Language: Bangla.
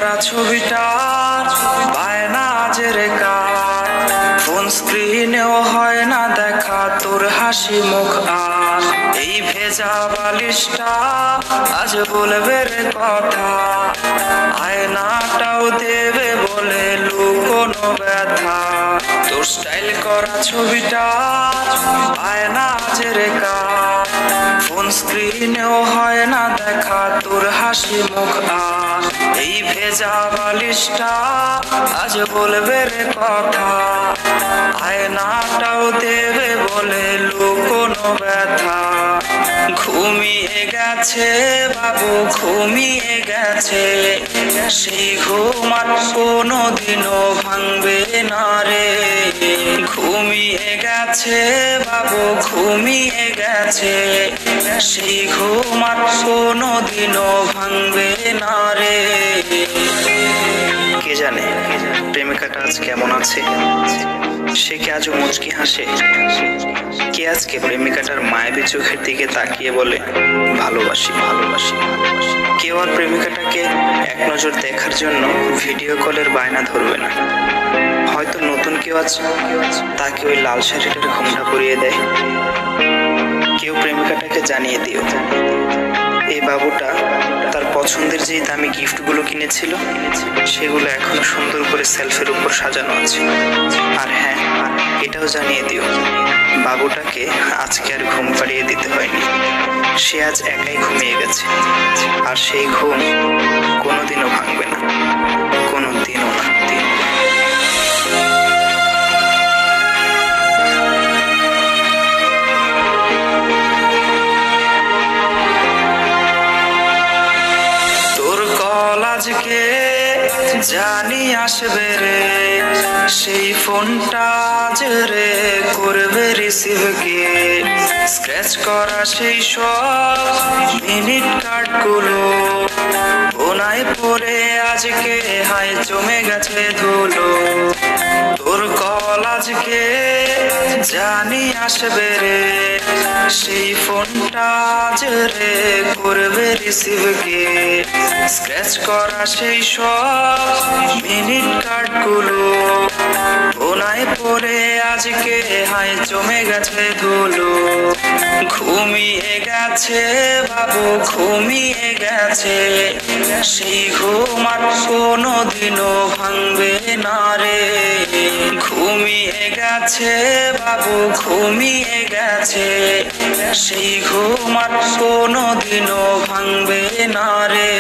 করা ছবিটার বায়না আজের কার, ফোন স্ক্রিনেও হয় না দেখা তোর হাসি মুখ। আর এই ভেজা বালিশটা আজ বলবে রে কথা, আয়নাটাও দেবে বলে লুকোনো ব্যথা। তোর স্টাইল করা ছবিটা আয়না আজের কার, ফোন স্ক্রিনেও হয় না দেখা তোর হাসি মুখ। আর এই ভেজা বালিশটা আজ বলবে রে কথা, আয়নাটাও দেবে বলে লুকোনো ব্যথা। ঘুমিয়ে গেছে বাবু ঘুমিয়ে গেছে, সেই ঘুম আর কোনোদিনও ভাঙবে না রে। ঘুমিয়ে গেছে বাবু ঘুমিয়ে গেছে, সেই ঘুম আর কোনোদিনও ভাঙবে না রে। কে জানে প্রেমিকাটা আজ কেমন আছে, সে কি আজও মুচকি হাসে? কে আজকে প্রেমিকাটার মায়াবী চোখের দিকে তাকিয়ে বলে ভালোবাসি ভালোবাসি? কেউ আর প্রেমিকাটাকে এক নজর দেখার জন্য ভিডিও কলের বায়না ধরবে না। হয়তো নতুন কেউ আছে তাকে ওই লাল শাড়িটার ঘোমটা পরিয়ে দেয়। কেউ প্রেমিকাটাকে জানিয়ে দিও এই বাবুটা তার পছন্দের যে দামি গিফটগুলো কিনেছিল সেগুলো এখনো সুন্দর করে সেলফের উপর সাজানো আছে। আর হ্যাঁ, এটাও জানিয়ে দিও বাবুটাকে আজকে আর ঘুম পাড়িয়ে দিতে হয়নি, সে আজ একাই ঘুমিয়ে গেছে। আর সেই ঘুম কোনোদিনও ভাঙবে না, কোনোদিনও না। আজকে জানি আসবে রে, সেই ফোনটা আজ রে করবে রিসিভ কে। স্ক্র্যাচ করা সেই সব মিনিট কার্ডগুলো কোনায় পড়ে আজকে হায় জমে গেছে ধুলো। তোর কল আজকে জানি আসবে রে, সেই ফোনটা আজ রে করবে রিসিভ কে। স্ক্র্যাচ করা সেই সব মিনিট কার্ডগুলো কোনায় পড়ে আজকে হায় জমে গেছে ধুলো। ঘুমিয়ে গেছে বাবু ঘুমিয়ে গেছে, সেই ঘুম আর কোনোদিনও ভাঙবে না রে। ঘুমিয়ে গেছে বাবু ঘুমিয়ে গেছে, সেই ঘুম আর কোনোদিনও ভাঙবে না রে।